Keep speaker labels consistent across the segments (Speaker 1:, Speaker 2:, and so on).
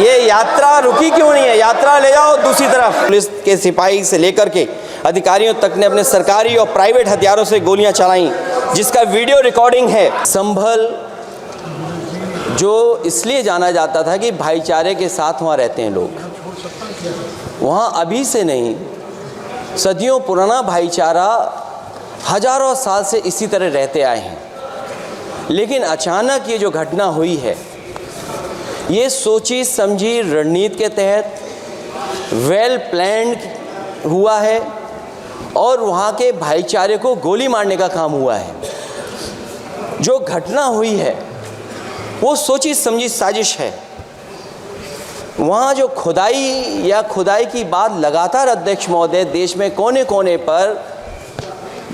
Speaker 1: ये यात्रा रुकी क्यों नहीं है? यात्रा ले जाओ दूसरी तरफ। पुलिस के सिपाही से लेकर के अधिकारियों तक ने अपने सरकारी और प्राइवेट हथियारों से गोलियां चलाई, जिसका वीडियो रिकॉर्डिंग है। संभल जो इसलिए जाना जाता था कि भाईचारे के साथ वहाँ रहते हैं लोग, वहाँ अभी से नहीं, सदियों पुराना भाईचारा हजारों साल से इसी तरह रहते आए हैं। लेकिन अचानक ये जो घटना हुई है, ये सोची समझी रणनीति के तहत वेल प्लान्ड हुआ है और वहाँ के भाईचारे को गोली मारने का काम हुआ है। जो घटना हुई है वो सोची समझी साजिश है। वहाँ जो खुदाई की बात लगातार अध्यक्ष महोदय देश में कोने कोने पर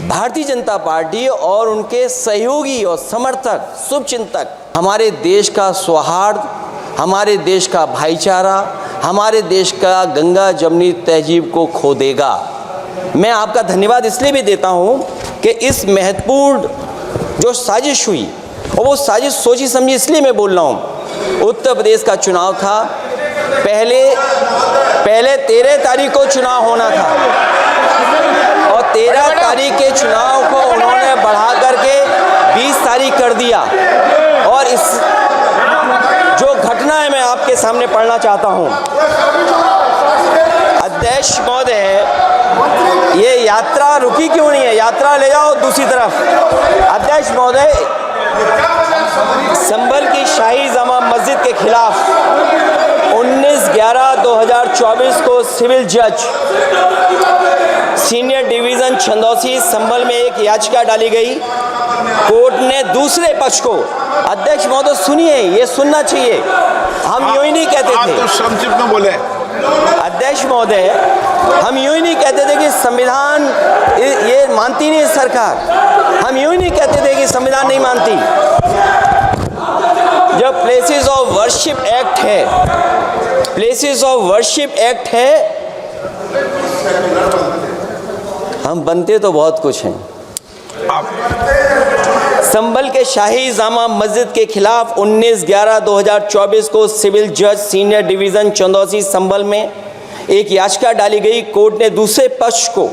Speaker 1: भारतीय जनता पार्टी और उनके सहयोगी और समर्थक शुभचिंतक हमारे देश का सौहार्द, हमारे देश का भाईचारा, हमारे देश का गंगा जमनी तहजीब को खो देगा। मैं आपका धन्यवाद इसलिए भी देता हूं कि इस महत्वपूर्ण जो साजिश हुई, और वो साजिश सोची समझी इसलिए मैं बोल रहा हूं। उत्तर प्रदेश का चुनाव था, पहले 13 तारीख को चुनाव होना था और 13 तारीख के चुनाव को उन्होंने बढ़ा करके 20 तारीख कर दिया। और इस जो घटना है मैं आपके सामने पढ़ना चाहता हूं। अध्यक्ष महोदय, ये यात्रा रुकी क्यों नहीं है? यात्रा ले जाओ दूसरी तरफ। अध्यक्ष महोदय, संभल की शाही जामा मस्जिद के खिलाफ 19/11/2024 को सिविल जज सीनियर डिवीज़न छंदौसी संभल में एक याचिका डाली गई। कोर्ट ने दूसरे पक्ष को, अध्यक्ष महोदय सुनिए, ये सुनना चाहिए, हम यूं ही नहीं कहते थे।
Speaker 2: आप तो संक्षिप्त में बोले।
Speaker 1: अध्यक्ष महोदय, हम यूं ही नहीं कहते थे कि संविधान ये मानती नहीं सरकार, हम यूं ही नहीं कहते थे कि संविधान नहीं मानती। जब प्लेसेस ऑफ वर्शिप एक्ट है, प्लेसेस ऑफ वर्शिप एक्ट है, हम बनते तो बहुत कुछ हैं। संभल के शाही जामा मस्जिद के खिलाफ 19/11/2024 को सिविल जज सीनियर डिवीज़न चंदौसी संभल में एक याचिका डाली गई। कोर्ट ने दूसरे पक्ष को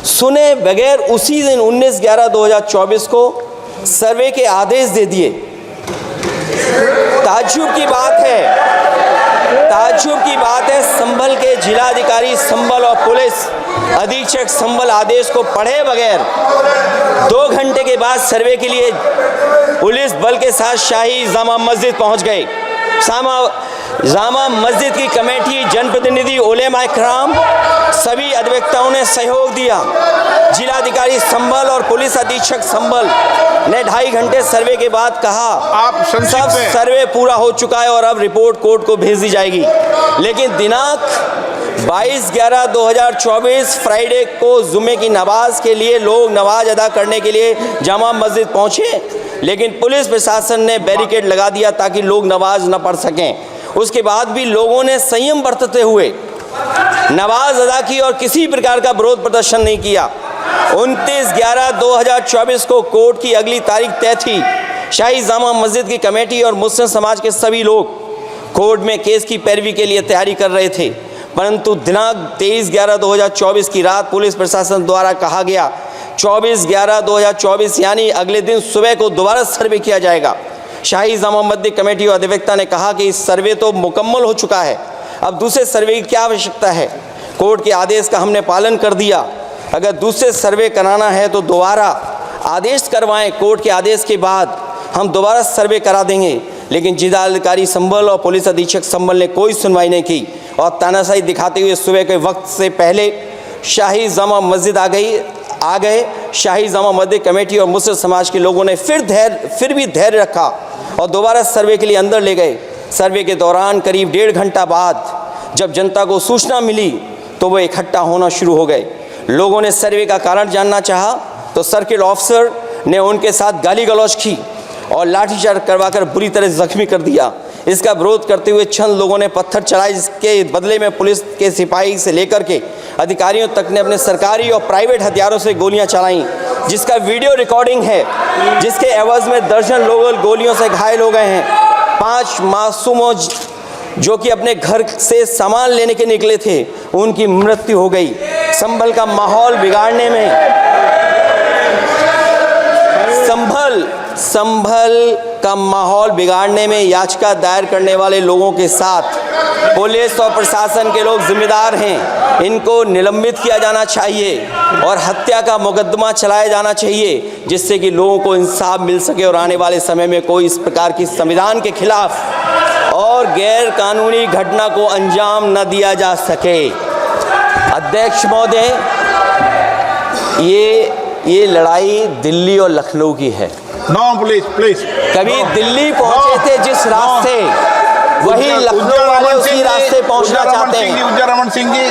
Speaker 1: सुने बगैर उसी दिन 19/11/2024 को सर्वे के आदेश दे दिए। ताज्जुब की बात है, संभल के जिलाधिकारी संभल और पुलिस अधीक्षक संभल आदेश को पढ़े बगैर 2 घंटे के बाद सर्वे के लिए पुलिस बल के साथ शाही जामा मस्जिद पहुंच गए। जामा मस्जिद की कमेटी, जनप्रतिनिधि, उलेमा इकराम, सभी अधिवक्ताओं ने सहयोग दिया। जिलाधिकारी संभल और पुलिस अधीक्षक संभल ने 2.5 घंटे सर्वे के बाद कहा सब सर्वे पूरा हो चुका है और अब रिपोर्ट कोर्ट को भेज दी जाएगी। लेकिन दिनांक 22/11/2024 फ्राइडे को जुमे की नमाज के लिए लोग नमाज अदा करने के लिए जामा मस्जिद पहुंचे, लेकिन पुलिस प्रशासन ने बैरिकेड लगा दिया ताकि लोग नमाज न पढ़ सकें। उसके बाद भी लोगों ने संयम बरतते हुए नमाज अदा की और किसी प्रकार का विरोध प्रदर्शन नहीं किया। 29/11/2024 को कोर्ट की अगली तारीख तय थी। शाही जामा मस्जिद की कमेटी और मुस्लिम समाज के सभी लोग कोर्ट में केस की पैरवी के लिए तैयारी कर रहे थे, परंतु दिनांक 23/11/2024 की रात पुलिस प्रशासन द्वारा कहा गया 24/11/2024 यानी अगले दिन सुबह को दोबारा सर्वे किया जाएगा। शाही जामा मस्जिद कमेटी और अधिवक्ता ने कहा कि इस सर्वे तो मुकम्मल हो चुका है, अब दूसरे सर्वे की क्या आवश्यकता है? कोर्ट के आदेश का हमने पालन कर दिया। अगर दूसरे सर्वे कराना है तो दोबारा आदेश करवाएं, कोर्ट के आदेश के बाद हम दोबारा सर्वे करा देंगे। लेकिन जिलाधिकारी संभल और पुलिस अधीक्षक संभल ने कोई सुनवाई नहीं की और तानाशाही दिखाते हुए सुबह के वक्त से पहले शाही जामा मस्जिद आ गए। शाही जामा मस्जिद कमेटी और मुस्लिम समाज के लोगों ने फिर भी धैर्य रखा और दोबारा सर्वे के लिए अंदर ले गए। सर्वे के दौरान करीब 1.5 घंटा बाद जब जनता को सूचना मिली तो वो इकट्ठा होना शुरू हो गए। लोगों ने सर्वे का कारण जानना चाहा तो सर्किल ऑफिसर ने उनके साथ गाली गलौज की और लाठीचार्ज करवाकर बुरी तरह जख्मी कर दिया। इसका विरोध करते हुए चंद लोगों ने पत्थर चलाए, जिसके बदले में पुलिस के सिपाही से लेकर के अधिकारियों तक ने अपने सरकारी और प्राइवेट हथियारों से गोलियां चलाईं, जिसका वीडियो रिकॉर्डिंग है, जिसके एवज में दर्जन लोग गोलियों से घायल हो गए हैं। 5 जो कि अपने घर से सामान लेने के निकले थे, उनकी मृत्यु हो गई। संभल का माहौल बिगाड़ने में, संभल का माहौल बिगाड़ने में याचिका दायर करने वाले लोगों के साथ पुलिस और प्रशासन के लोग जिम्मेदार हैं। इनको निलंबित किया जाना चाहिए और हत्या का मुकदमा चलाया जाना चाहिए, जिससे कि लोगों को इंसाफ मिल सके और आने वाले समय में कोई इस प्रकार की संविधान के खिलाफ और गैर कानूनी घटना को अंजाम न दिया जा सके। अध्यक्ष महोदय, ये लड़ाई दिल्ली और लखनऊ की है।
Speaker 2: No, please.
Speaker 1: कभी दिल्ली पहुंचे थे जिस रास्ते, वही लखनऊ वाले उसी रास्ते पहुंचना चाहते हैं।
Speaker 2: ऊर्जा रमन सिंह जी